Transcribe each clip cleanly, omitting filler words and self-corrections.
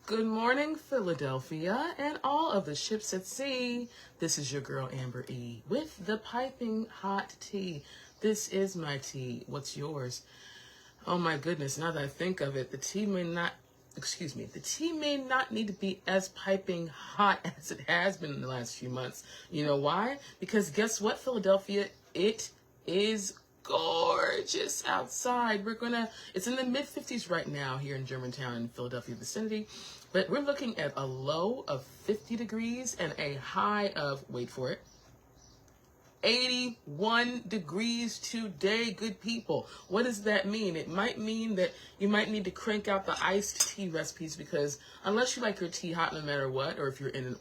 Good morning, Philadelphia, and all of the ships at sea. This is your girl, Amber E, with the piping hot tea. This is my tea. What's yours? Oh my goodness, now that I think of it, the tea may not need to be as piping hot as it has been in the last few months. You know why? Because guess what, Philadelphia? It is gorgeous outside. It's in the mid 50s right now here in Germantown and Philadelphia vicinity, but we're looking at a low of 50 degrees and a high of, wait for it, 81 degrees today, good people. What does that mean? It might mean that you might need to crank out the iced tea recipes, because unless you like your tea hot no matter what, or if you're in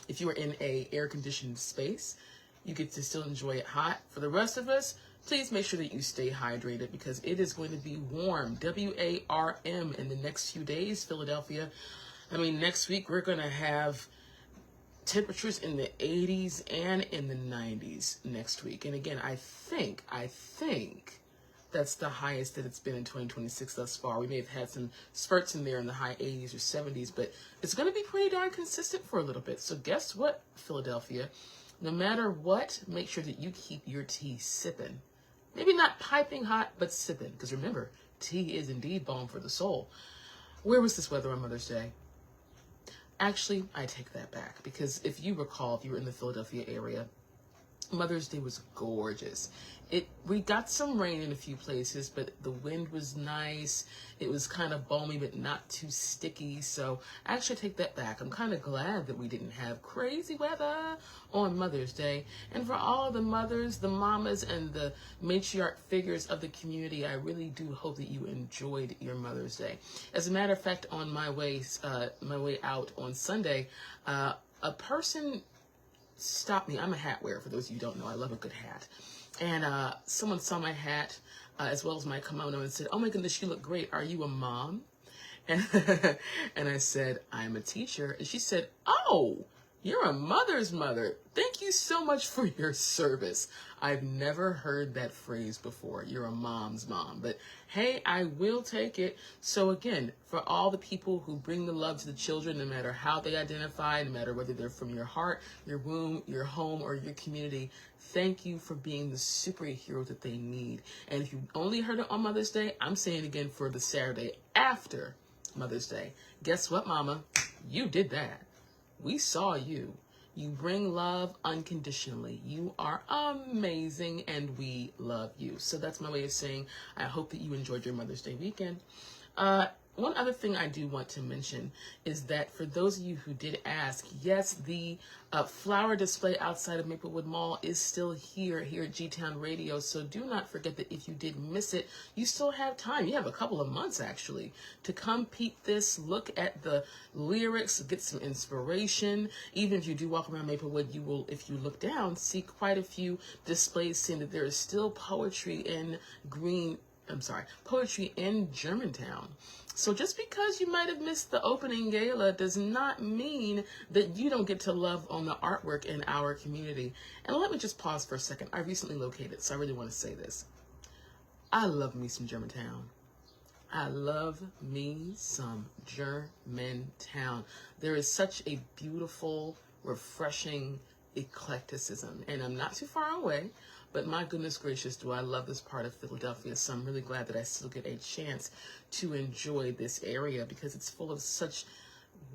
if you are in a air conditioned space, you get to still enjoy it hot. For the rest of us, please make sure that you stay hydrated, because it is going to be warm, W-A-R-M, in the next few days, Philadelphia. I mean, next week we're going to have temperatures in the 80s and in the 90s next week. And again, I think that's the highest that it's been in 2026 thus far. We may have had some spurts in there in the high 80s or 70s, but it's going to be pretty darn consistent for a little bit. So guess what, Philadelphia? No matter what, make sure that you keep your tea sipping. Maybe not piping hot, but sipping. Because remember, tea is indeed balm for the soul. Where was this weather on Mother's Day? Actually, I take that back, because if you recall, if you were in the Philadelphia area, Mother's Day was gorgeous. We got some rain in a few places, but the wind was nice. It was kind of balmy, but not too sticky. So I actually take that back. I'm kind of glad that we didn't have crazy weather on Mother's Day. And for all the mothers, the mamas, and the matriarch figures of the community, I really do hope that you enjoyed your Mother's Day. As a matter of fact, on my way out on Sunday, a person stopped me. I'm a hat wearer, for those of you who don't know. I love a good hat. And someone saw my hat as well as my kimono and said, "Oh my goodness, you look great. Are you a mom?" And, and I said, "I'm a teacher." And she said, "Oh, you're a mother's mother. Thank you so much for your service." I've never heard that phrase before. You're a mom's mom. But hey, I will take it. So again, for all the people who bring the love to the children, no matter how they identify, no matter whether they're from your heart, your womb, your home, or your community, thank you for being the superhero that they need. And if you only heard it on Mother's Day, I'm saying it again for the Saturday after Mother's Day. Guess what, Mama? You did that. We saw you. You bring love unconditionally. You are amazing, and we love you. So that's my way of saying I hope that you enjoyed your Mother's Day weekend. One other thing I do want to mention is that for those of you who did ask, yes, the flower display outside of Maplewood Mall is still here at G-Town Radio. So do not forget that if you did miss it, you still have time. You have a couple of months, actually, to come peep this, look at the lyrics, get some inspiration. Even if you do walk around Maplewood, you will, if you look down, see quite a few displays saying that there is still poetry in Germantown. So just because you might have missed the opening gala does not mean that you don't get to love on the artwork in our community. And let me just pause for a second. I recently located, so I really want to say this. I love me some Germantown. I love me some Germantown. There is such a beautiful, refreshing eclecticism, and I'm not too far away, but my goodness gracious, do I love this part of Philadelphia. So I'm really glad that I still get a chance to enjoy this area, because it's full of such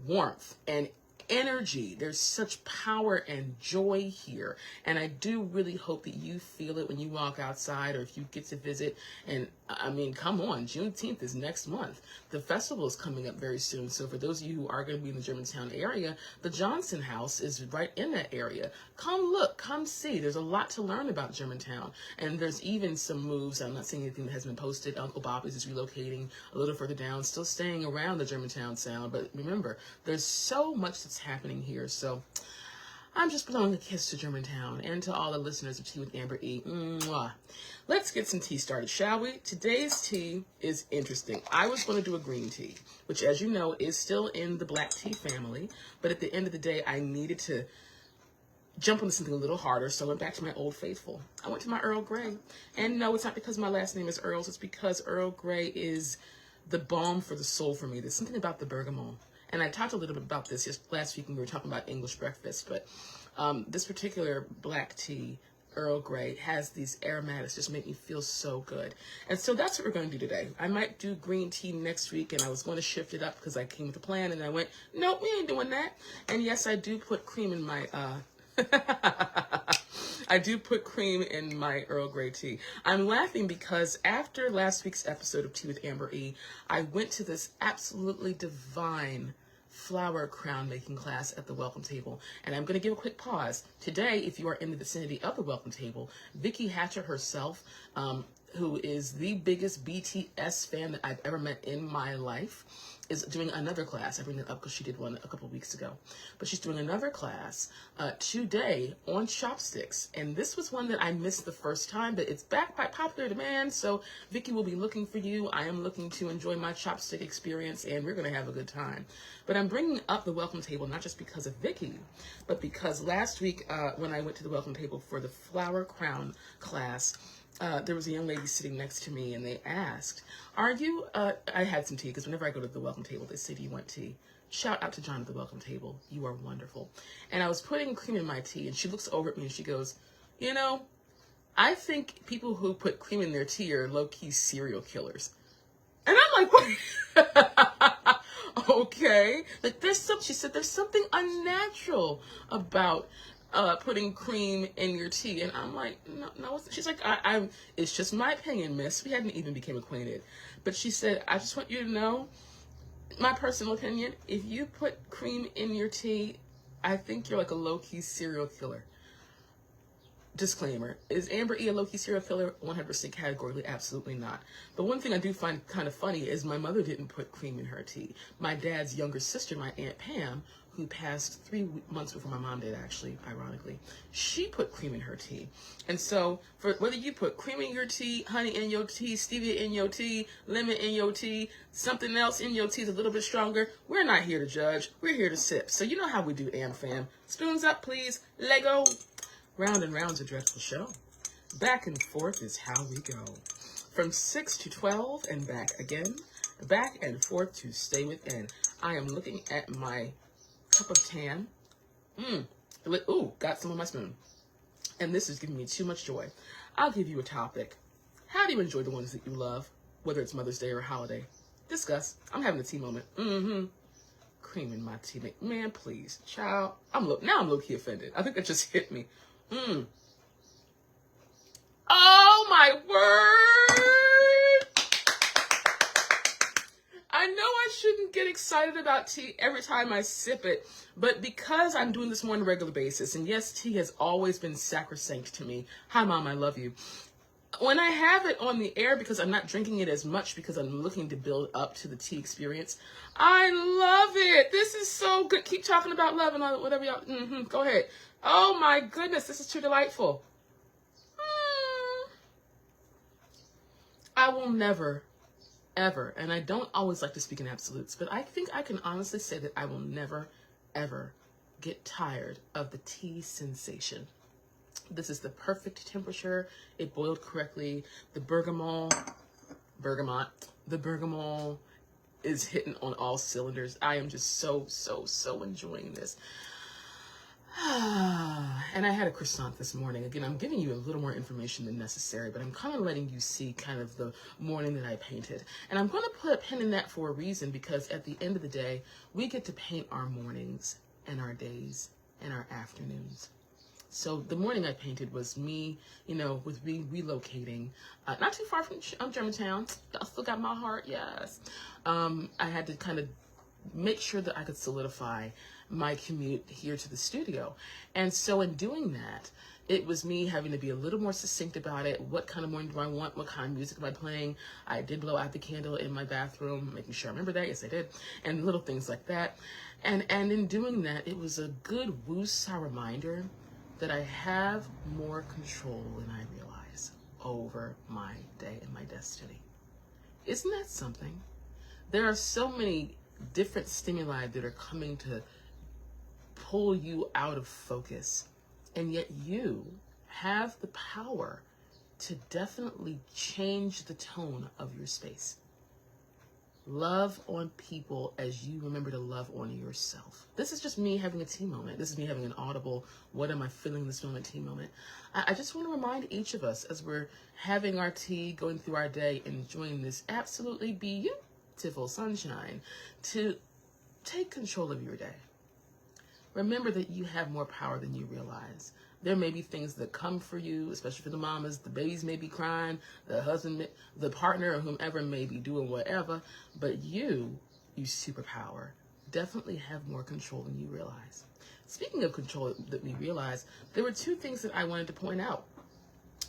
warmth and energy. There's such power and joy here, and I do really hope that you feel it when you walk outside, or if you get to visit. And I mean, come on, Juneteenth is next month. The festival is coming up very soon. So for those of you who are going to be in the Germantown area, the Johnson House is right in that area. Come look, come see. There's a lot to learn about Germantown, and there's even some moves. I'm not seeing anything that has been posted. Uncle Bobby's is relocating a little further down, still staying around the Germantown sound. But remember, there's so much that's happening here. So I'm just blowing a kiss to Germantown and to all the listeners of Tea with Amber E. Mwah. Let's get some tea started, shall we? Today's tea is interesting. I was going to do a green tea, which, as you know, is still in the black tea family. But at the end of the day, I needed to jump into something a little harder, so I went back to my old faithful. I went to my Earl Grey. And no, it's not because my last name is Earls. It's because Earl Grey is the balm for the soul for me. There's something about the bergamot. And I talked a little bit about this just last week when we were talking about English breakfast, but this particular black tea, Earl Grey, has these aromatics just make me feel so good. And so that's what we're going to do today. I might do green tea next week, and I was going to shift it up because I came with a plan, and I went, nope, we ain't doing that. And yes, I do put cream in my I do put cream in my Earl Grey tea. I'm laughing because after last week's episode of Tea with Amber E, I went to this absolutely divine flower crown making class at the welcome table. And I'm going to give a quick pause. Today, if you are in the vicinity of the welcome table, Vicki Hatcher herself, who is the biggest BTS fan that I've ever met in my life, is doing another class. I bring that up because she did one a couple of weeks ago. But she's doing another class today on chopsticks. And this was one that I missed the first time, but it's back by popular demand. So Vicki will be looking for you. I am looking to enjoy my chopstick experience, and we're going to have a good time. But I'm bringing up the welcome table not just because of Vicki, but because last week when I went to the welcome table for the flower crown class, there was a young lady sitting next to me, and they asked, are you, I had some tea, because whenever I go to the welcome table, they say, do you want tea? Shout out to John at the welcome table. You are wonderful. And I was putting cream in my tea, and she looks over at me, and she goes, you know, I think people who put cream in their tea are low-key serial killers. And I'm like, what? Okay. Like, she said, there's something unnatural about putting cream in your tea. And I'm like, no. She's like, it's just my opinion, miss. We hadn't even become acquainted. But she said, I just want you to know, my personal opinion, if you put cream in your tea, I think you're like a low-key serial killer. Disclaimer, is Amber E a low-key serial killer? 100% categorically, absolutely not. But one thing I do find kind of funny is my mother didn't put cream in her tea. My dad's younger sister, my Aunt Pam, who passed 3 months before my mom did, actually, ironically, she put cream in her tea. And so, for whether you put cream in your tea, honey in your tea, stevia in your tea, lemon in your tea, something else in your tea is a little bit stronger, we're not here to judge. We're here to sip. So you know how we do, Am Fam. Spoons up, please. Lego. Round and round's a dreadful show. Back and forth is how we go. From 6 to 12 and back again. Back and forth to stay within. I am looking at my cup of tan. Ooh, got some on my spoon. And this is giving me too much joy. I'll give you a topic. How do you enjoy the ones that you love? Whether it's Mother's Day or a holiday. Discuss. I'm having a tea moment. Cream in my tea. Man, please. Child. Now I'm low-key offended. I think that just hit me. Oh my word! I know I shouldn't get excited about tea every time I sip it, but because I'm doing this more on a regular basis, and yes, tea has always been sacrosanct to me. Hi, Mom, I love you. When I have it on the air, because I'm not drinking it as much because I'm looking to build up to the tea experience, I love it. This is so good. Keep talking about love and all, whatever y'all, go ahead. Oh my goodness, this is too delightful. I will never, ever, and I don't always like to speak in absolutes, but I think I can honestly say that I will never, ever get tired of the tea sensation. This is the perfect temperature. It boiled correctly. The bergamot is hitting on all cylinders. I am just so enjoying this. And I had a croissant this morning. Again, I'm giving you a little more information than necessary, but I'm kind of letting you see kind of the morning that I painted. And I'm going to put a pin in that for a reason, because at the end of the day, we get to paint our mornings and our days and our afternoons. So the morning I painted was me, with me relocating, not too far from Germantown. I still got my heart, yes. I had to kind of make sure that I could solidify my commute here to the studio. And so in doing that, it was me having to be a little more succinct about it. What kind of morning do I want? What kind of music am I playing? I did blow out the candle in my bathroom, making sure I remember that. Yes, I did. And little things like that. And in doing that, it was a good woo-saw reminder that I have more control than I realize over my day and my destiny. Isn't that something? There are so many different stimuli that are coming to pull you out of focus, and yet you have the power to definitely change the tone of your space. Love on people as you remember to love on yourself. This is just me having a tea moment. This is me having an audible, what am I feeling this moment tea moment. I just want to remind each of us as we're having our tea, going through our day, enjoying this absolutely beautiful sunshine, to take control of your day. Remember that you have more power than you realize. There may be things that come for you, especially for the mamas. The babies may be crying, the husband, the partner, or whomever may be doing whatever. But you superpower, definitely have more control than you realize. Speaking of control that we realize, there were two things that I wanted to point out.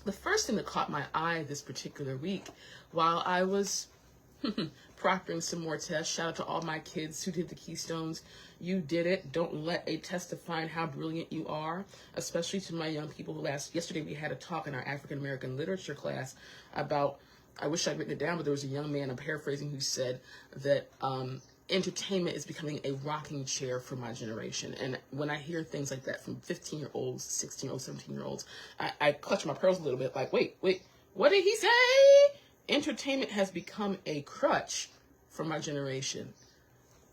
The first thing that caught my eye this particular week, while I was proctoring some more tests. Shout out to all my kids who did the Keystones. You did it. Don't let a test define how brilliant you are, especially to my young people who yesterday we had a talk in our African American literature class about, I wish I'd written it down, but there was a young man, I'm paraphrasing, who said that entertainment is becoming a rocking chair for my generation. And when I hear things like that from 15-year-olds, 16-year-olds, 17-year-olds, I clutch my pearls a little bit like, wait, what did he say? Entertainment has become a crutch for my generation.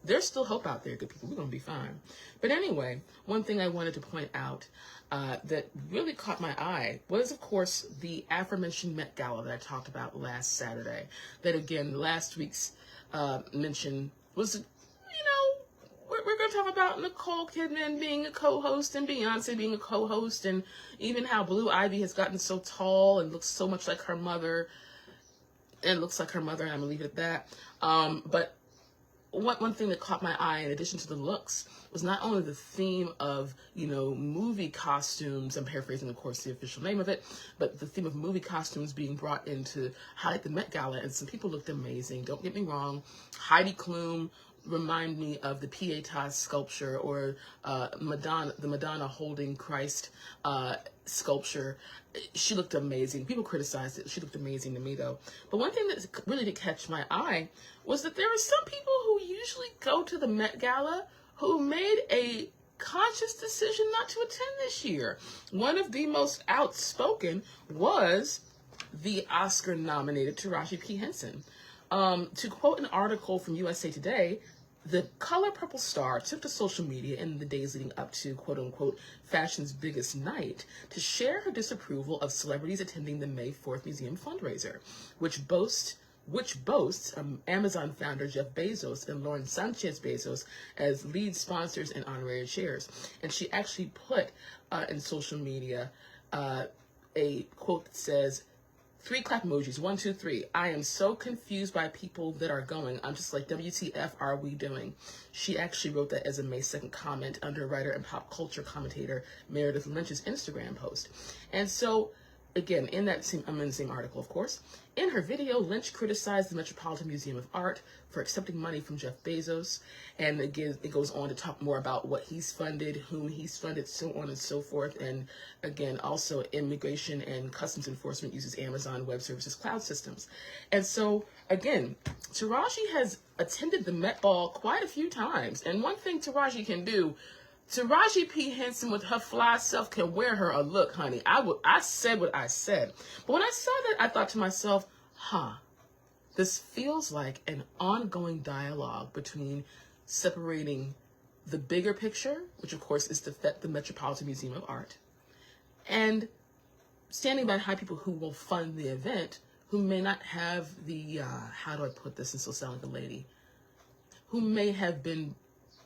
There's still hope out there, good people. We're going to be fine. But anyway, one thing I wanted to point out that really caught my eye was, of course, the aforementioned Met Gala that I talked about last Saturday. That, again, last week's mention was, we're going to talk about Nicole Kidman being a co-host and Beyonce being a co-host, and even how Blue Ivy has gotten so tall and looks so much like her mother. And looks like her mother, and I'm going to leave it at that. But one thing that caught my eye, in addition to the looks, was not only the theme of, movie costumes, I'm paraphrasing, of course, the official name of it, but the theme of movie costumes being brought in to highlight the Met Gala, and some people looked amazing. Don't get me wrong. Heidi Klum remind me of the Pietà sculpture, or the Madonna holding Christ sculpture. She looked amazing. People criticized it. She looked amazing to me, though. But one thing that really did catch my eye was that there are some people who usually go to the Met Gala who made a conscious decision not to attend this year. One of the most outspoken was the Oscar-nominated Taraji P. Henson. To quote an article from USA Today, the color purple star took to social media in the days leading up to, quote-unquote, fashion's biggest night to share her disapproval of celebrities attending the May 4th museum fundraiser, which boasts Amazon founder Jeff Bezos and Lauren Sanchez Bezos as lead sponsors and honorary chairs. And she actually put in social media a quote that says, 3 clap emojis, 1, 2, 3. I am so confused by people that are going. I'm just like, WTF are we doing? She actually wrote that as a May 2nd comment under writer and pop culture commentator Meredith Lynch's Instagram post. And so, again, I'm in the same article, of course. In her video, Lynch criticized the Metropolitan Museum of Art for accepting money from Jeff Bezos. And again, it goes on to talk more about what he's funded, whom he's funded, so on and so forth. And again, also Immigration and Customs Enforcement uses Amazon Web Services cloud systems. And so, again, Taraji has attended the Met Ball quite a few times. And one thing Taraji can do, Taraji P. Henson with her fly self can wear her a look, honey. I said what I said. But when I saw that, I thought to myself, this feels like an ongoing dialogue between separating the bigger picture, which of course is the Metropolitan Museum of Art, and standing behind people who will fund the event, who may not have the, how do I put this and still sound like a lady, who may have been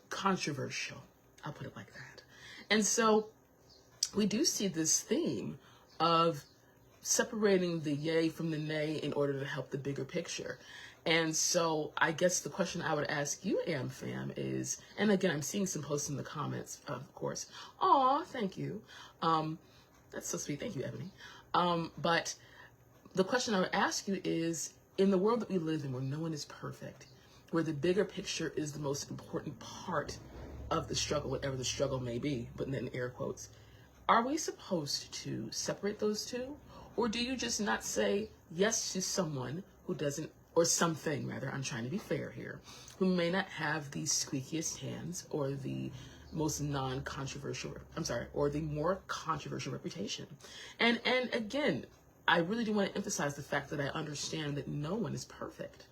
controversial. I'll put it like that. And so we do see this theme of separating the yay from the nay in order to help the bigger picture. And so I guess the question I would ask you, AmFam, is, and again, I'm seeing some posts in the comments, of course. Aw, thank you. That's so sweet. Thank you, Ebony. But the question I would ask you is, in the world that we live in, where no one is perfect, where the bigger picture is the most important part of the struggle, whatever the struggle may be, but then air quotes, are we supposed to separate those two? Or do you just not say yes to someone who doesn't, or something rather, I'm trying to be fair here, who may not have the squeakiest hands or the most non-controversial, or the more controversial reputation? And again, I really do want to emphasize the fact that I understand that no one is perfect.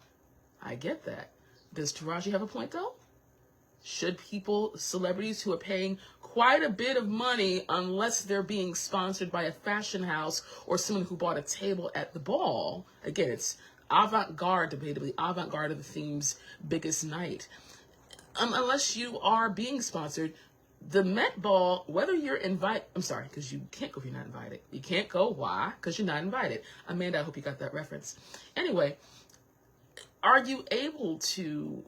I get that. Does Taraji have a point though? Should celebrities who are paying quite a bit of money, unless they're being sponsored by a fashion house or someone who bought a table at the ball, again, it's avant-garde, debatably avant-garde of the theme's biggest night. Unless you are being sponsored, the Met Ball, whether you're invited, I'm sorry, because you can't go if you're not invited. You can't go, why? Because you're not invited. Amanda, I hope you got that reference. Anyway, are you able to,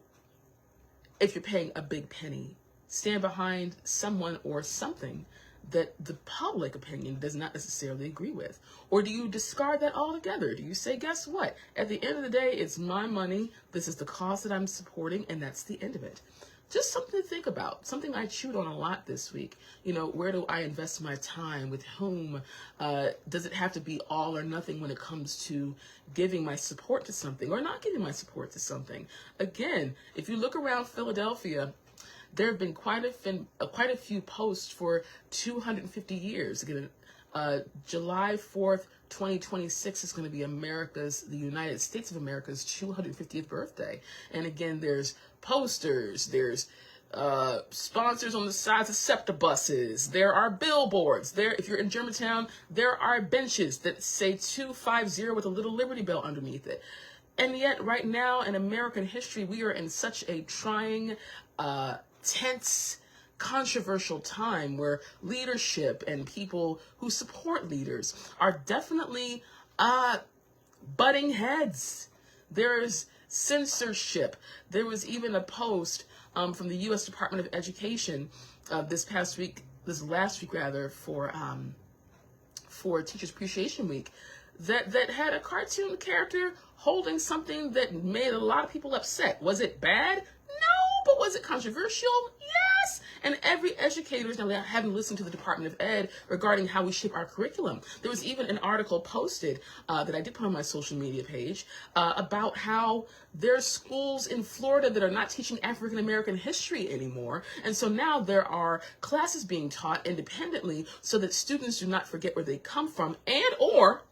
if you're paying a big penny, stand behind someone or something that the public opinion does not necessarily agree with? Or do you discard that altogether? Do you say, guess what? At the end of the day, it's my money. This is the cause that I'm supporting, and that's the end of it. Just something to think about. Something I chewed on a lot this week. You know, where do I invest my time? With whom? Does it have to be all or nothing when it comes to giving my support to something or not giving my support to something? Again, if you look around Philadelphia, there have been quite a few posts for 250 years. Again, July 4th, 2026 is going to be the United States of America's 250th birthday. And again, there's posters, there's sponsors on the sides of SEPTA buses, there are billboards, if you're in Germantown, there are benches that say 250 with a little Liberty Bell underneath it. And yet, right now in American history, we are in such a trying, tense, controversial time where leadership and people who support leaders are definitely butting heads. There's censorship. There was even a post from the U.S. Department of Education this last week, for Teachers Appreciation Week, that had a cartoon character holding something that made a lot of people upset. Was it bad? No, but was it controversial? Yes. And every educator is now having listened to the Department of Ed regarding how we shape our curriculum. There was even an article posted that I did put on my social media page about how there's schools in Florida that are not teaching African American history anymore. And so now there are classes being taught independently so that students do not forget where they come from and or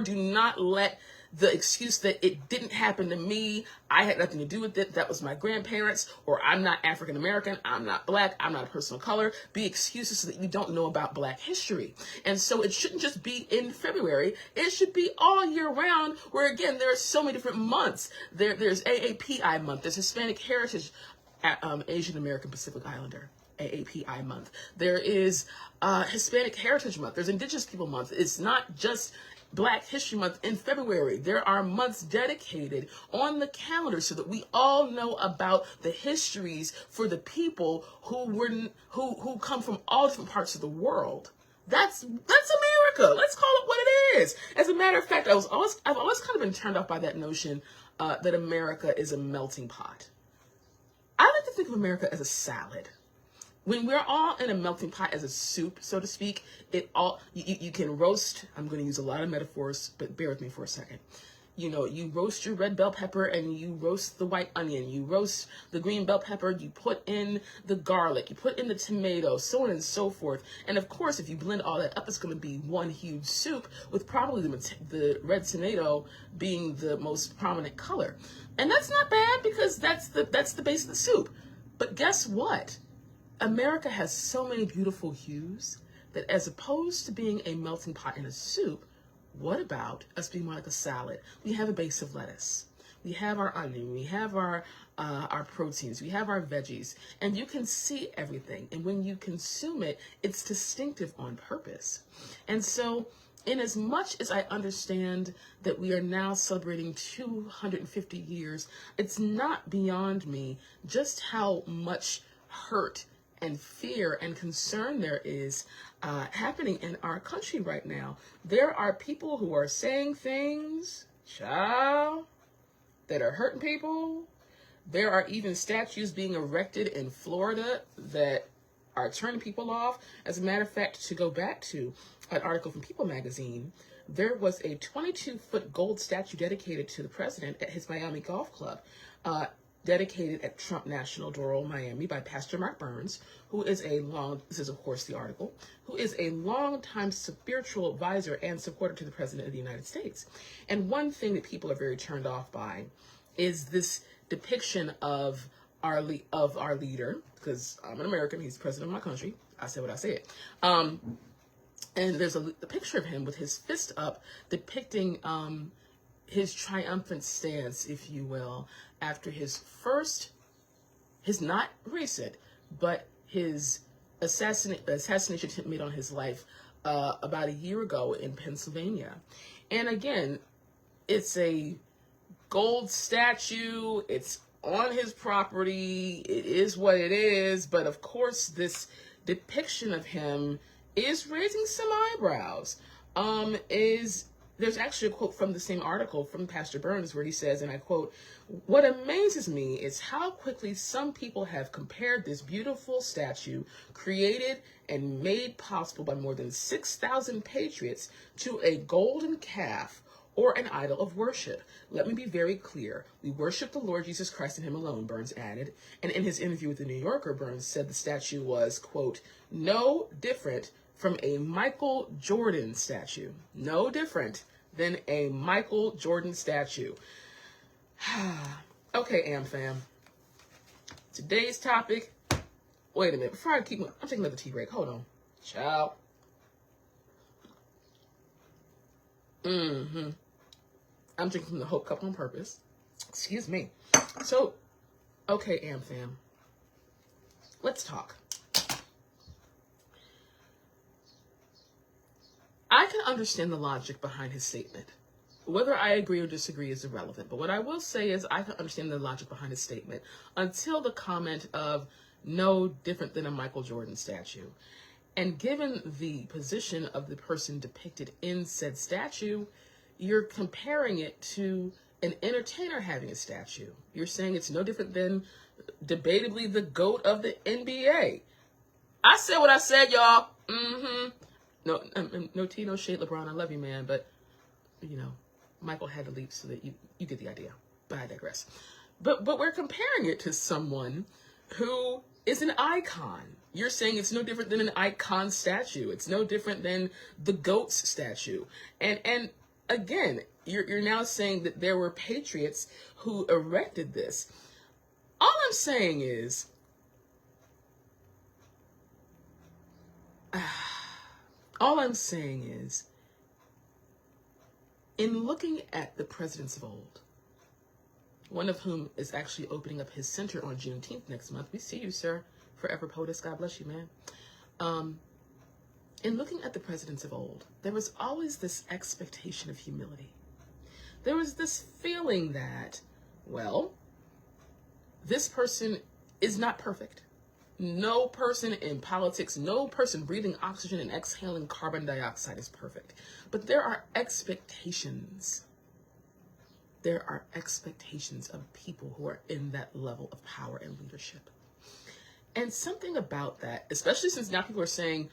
do not let the excuse that it didn't happen to me, I had nothing to do with it, that was my grandparents, or I'm not African American, I'm not black, I'm not a person of color, be excuses so that you don't know about black history. And so it shouldn't just be in February, it should be all year round, where again, there are so many different months. There's AAPI month, there's Hispanic Heritage, Asian American Pacific Islander, AAPI month. There is Hispanic Heritage Month, there's Indigenous People Month. It's not just Black History Month in February. There are months dedicated on the calendar so that we all know about the histories for the people who come from all different parts of the world. That's America. Let's call it what it is. As a matter of fact, I've always kind of been turned off by that notion that America is a melting pot. I like to think of America as a salad. When we're all in a melting pot as a soup, so to speak, you can roast. I'm going to use a lot of metaphors, but bear with me for a second. You know, you roast your red bell pepper and you roast the white onion. You roast the green bell pepper. You put in the garlic. You put in the tomato, so on and so forth. And of course, if you blend all that up, it's going to be one huge soup with probably the red tomato being the most prominent color. And that's not bad because that's the base of the soup. But guess what? America has so many beautiful hues that as opposed to being a melting pot in a soup, what about us being more like a salad? We have a base of lettuce. We have our onion. We have our proteins. We have our veggies. And you can see everything. And when you consume it, it's distinctive on purpose. And so, in as much as I understand that we are now celebrating 250 years, it's not beyond me just how much hurt and fear and concern there is happening in our country right now. There are people who are saying things, child, that are hurting people. There are even statues being erected in Florida that are turning people off. As a matter of fact, to go back to an article from People magazine, there was a 22-foot gold statue dedicated to the president at his Miami golf club, dedicated at Trump National, Doral, Miami, by Pastor Mark Burns, who is this is of course the article, who is a longtime spiritual advisor and supporter to the President of the United States. And one thing that people are very turned off by is this depiction of our leader, because I'm an American, he's president of my country. I said what I said. And there's a picture of him with his fist up, depicting his triumphant stance, if you will, after his not recent, but his assassination attempt made on his life about a year ago in Pennsylvania. And again, it's a gold statue. It's on his property. It is what it is. But of course, this depiction of him is raising some eyebrows. There's actually a quote from the same article from Pastor Burns where he says, and I quote, "What amazes me is how quickly some people have compared this beautiful statue, created and made possible by more than 6,000 patriots, to a golden calf or an idol of worship. Let me be very clear. We worship the Lord Jesus Christ and him alone," Burns added. And in his interview with the New Yorker, Burns said the statue was, quote, "no different from a Michael Jordan statue." No different than a Michael Jordan statue. Okay, AmFam. Today's topic. Wait a minute. Before I keep, I'm taking another tea break. Hold on. Ciao. I'm drinking from the Hope Cup on purpose. Excuse me. So, okay, AmFam. Let's talk. I can understand the logic behind his statement. Whether I agree or disagree is irrelevant. But what I will say is I can understand the logic behind his statement until the comment of no different than a Michael Jordan statue. And given the position of the person depicted in said statue, you're comparing it to an entertainer having a statue. You're saying it's no different than debatably the GOAT of the NBA. I said what I said, y'all. No tea, no shade, LeBron. I love you, man. But, you know, Michael had to leave so that you get the idea. But I digress. But we're comparing it to someone who is an icon. You're saying it's no different than an icon statue. It's no different than the GOAT's statue. And again, you're now saying that there were patriots who erected this. All I'm saying is, in looking at the presidents of old, one of whom is actually opening up his center on Juneteenth next month. We see you, sir. Forever POTUS. God bless you, man. In looking at the presidents of old, there was always this expectation of humility. There was this feeling that, well, this person is not perfect. No person in politics, no person breathing oxygen and exhaling carbon dioxide is perfect. But there are expectations. There are expectations of people who are in that level of power and leadership. And something about that, especially since now people are saying,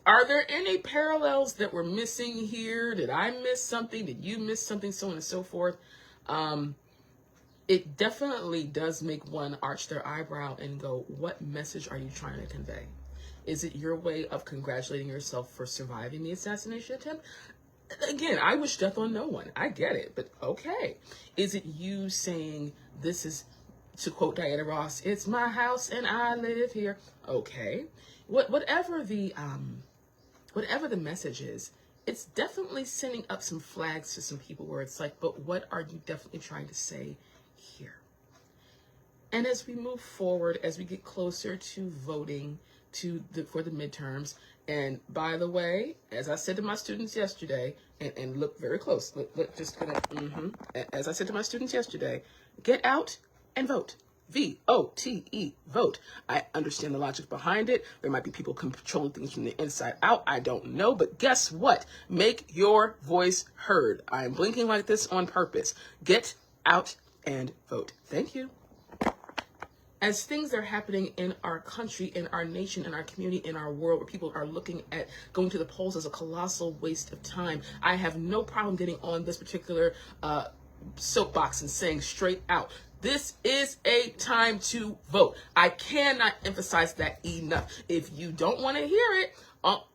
are there any parallels that we're missing here? Did I miss something? Did you miss something? So on and so forth. It definitely does make one arch their eyebrow and go, what message are you trying to convey? Is it your way of congratulating yourself for surviving the assassination attempt? Again, I wish death on no one. I get it, but okay. Is it you saying this is, to quote Diana Ross, "It's my house and I live here"? Okay. Whatever the message is, it's definitely sending up some flags to some people where it's like, but what are you definitely trying to say here? And as we move forward, as we get closer to voting for the midterms, and by the way, as I said to my students yesterday, and look very close, as I said to my students yesterday, get out and vote. VOTE, vote. I understand the logic behind it. There might be people controlling things from the inside out. I don't know, but guess what? Make your voice heard. I am blinking like this on purpose. Get out and vote. Thank you. As things are happening in our country, in our nation, in our community, in our world, where people are looking at going to the polls as a colossal waste of time, I have no problem getting on this particular soapbox and saying straight out, This is a time to vote. I cannot emphasize that enough. If you don't want to hear it,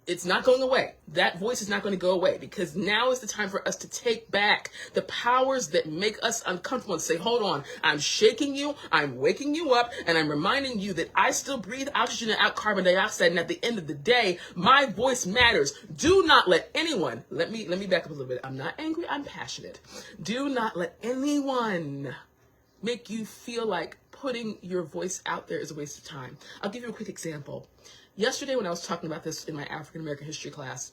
it's not going away. That voice is not going to go away, because now is the time for us to take back the powers that make us uncomfortable and say, hold on, I'm shaking you, I'm waking you up, and I'm reminding you that I still breathe oxygen and out carbon dioxide, and at the end of the day, my voice matters. Do not let anyone, let me back up a little bit. I'm not angry, I'm passionate. Do not let anyone make you feel like putting your voice out there is a waste of time. I'll give you a quick example. Yesterday when I was talking about this in my African American history class,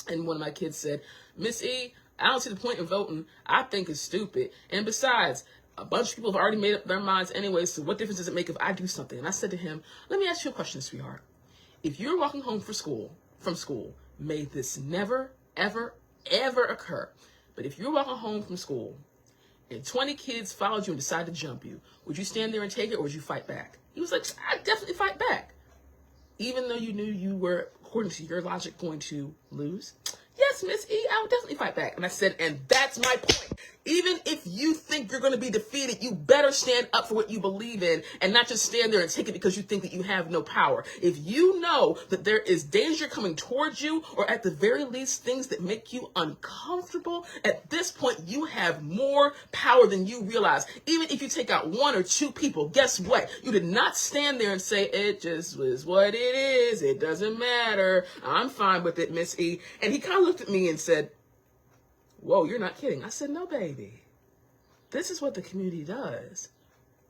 and one of my kids said, Miss E, I don't see the point in voting. I think it's stupid. And besides, a bunch of people have already made up their minds anyway, so what difference does it make if I do something? And I said to him, let me ask you a question, sweetheart. If you're walking home from school, may this never, ever, ever occur. But if you're walking home from school and 20 kids followed you and decided to jump you, would you stand there and take it, or would you fight back? He was like, I'd definitely fight back. Even though you knew you were, according to your logic, going to lose? Yes, Miss E, I would definitely fight back. And I said, and that's my point. Even if you think you're going to be defeated, you better stand up for what you believe in and not just stand there and take it because you think that you have no power. If you know that there is danger coming towards you, or at the very least things that make you uncomfortable, at this point you have more power than you realize. Even if you take out 1 or 2 people, guess what? You did not stand there and say, it just was what it is. It doesn't matter. I'm fine with it, Miss E. And he kind of looked at me and said, whoa, you're not kidding. I said, no, baby. This is what the community does.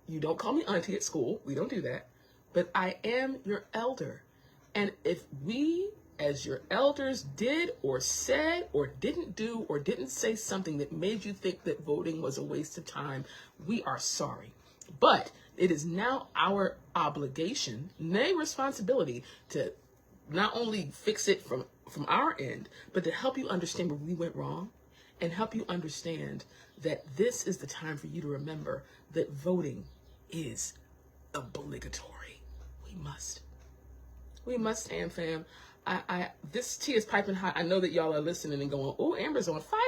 You don't call me auntie at school. We don't do that. But I am your elder. And if we, as your elders, did or said or didn't do or didn't say something that made you think that voting was a waste of time, we are sorry. But it is now our obligation, nay, responsibility, to not only fix it from our end, but to help you understand where we went wrong, and help you understand that this is the time for you to remember that voting is obligatory. We must stand, fam. This tea is piping hot. I know that y'all are listening and going, oh, Amber's on fire.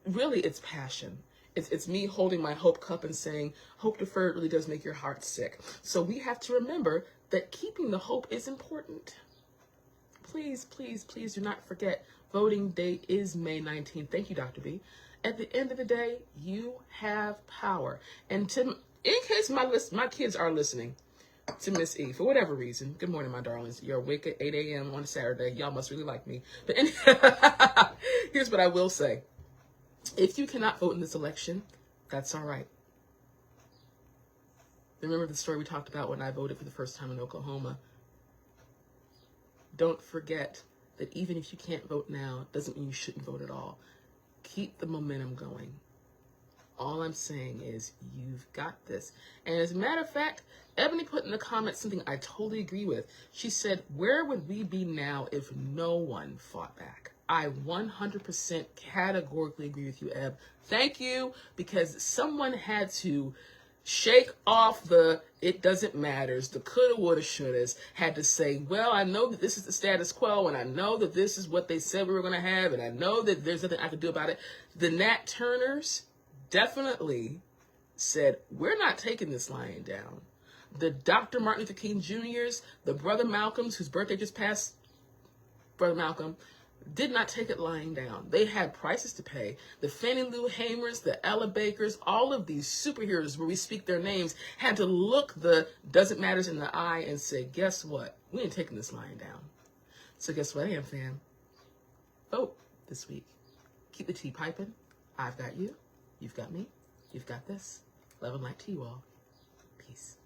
Really, it's passion. It's me holding my hope cup and saying, hope deferred really does make your heart sick. So we have to remember that keeping the hope is important. Please, please, please do not forget, voting day is May 19th. Thank you, Dr. B. At the end of the day, you have power. And in case my kids are listening to Miss E, for whatever reason, good morning, my darlings. You're awake at 8 a.m. on a Saturday. Y'all must really like me. But here's what I will say. If you cannot vote in this election, that's all right. Remember the story we talked about when I voted for the first time in Oklahoma? Don't forget that even if you can't vote now, doesn't mean you shouldn't vote at all. Keep the momentum going. All I'm saying is you've got this. And as a matter of fact, Ebony put in the comments something I totally agree with. She said, where would we be now if no one fought back? I 100% categorically agree with you, Eb. Thank you, because someone had to shake off the it doesn't matters, the coulda, woulda, shouldas, had to say, well, I know that this is the status quo, and I know that this is what they said we were going to have, and I know that there's nothing I can do about it. The Nat Turners definitely said, we're not taking this lying down. The Dr. Martin Luther King Jr.'s, the Brother Malcolms, whose birthday just passed, Brother Malcolm, did not take it lying down. They had prices to pay. The Fannie Lou Hamers, the Ella Bakers, all of these superheroes where we speak their names had to look the doesn't matters in the eye and say, guess what? We ain't taking this lying down. So guess what, Am fam? Vote this week. Keep the tea piping. I've got you. You've got me. You've got this. Love and light to you all. Peace.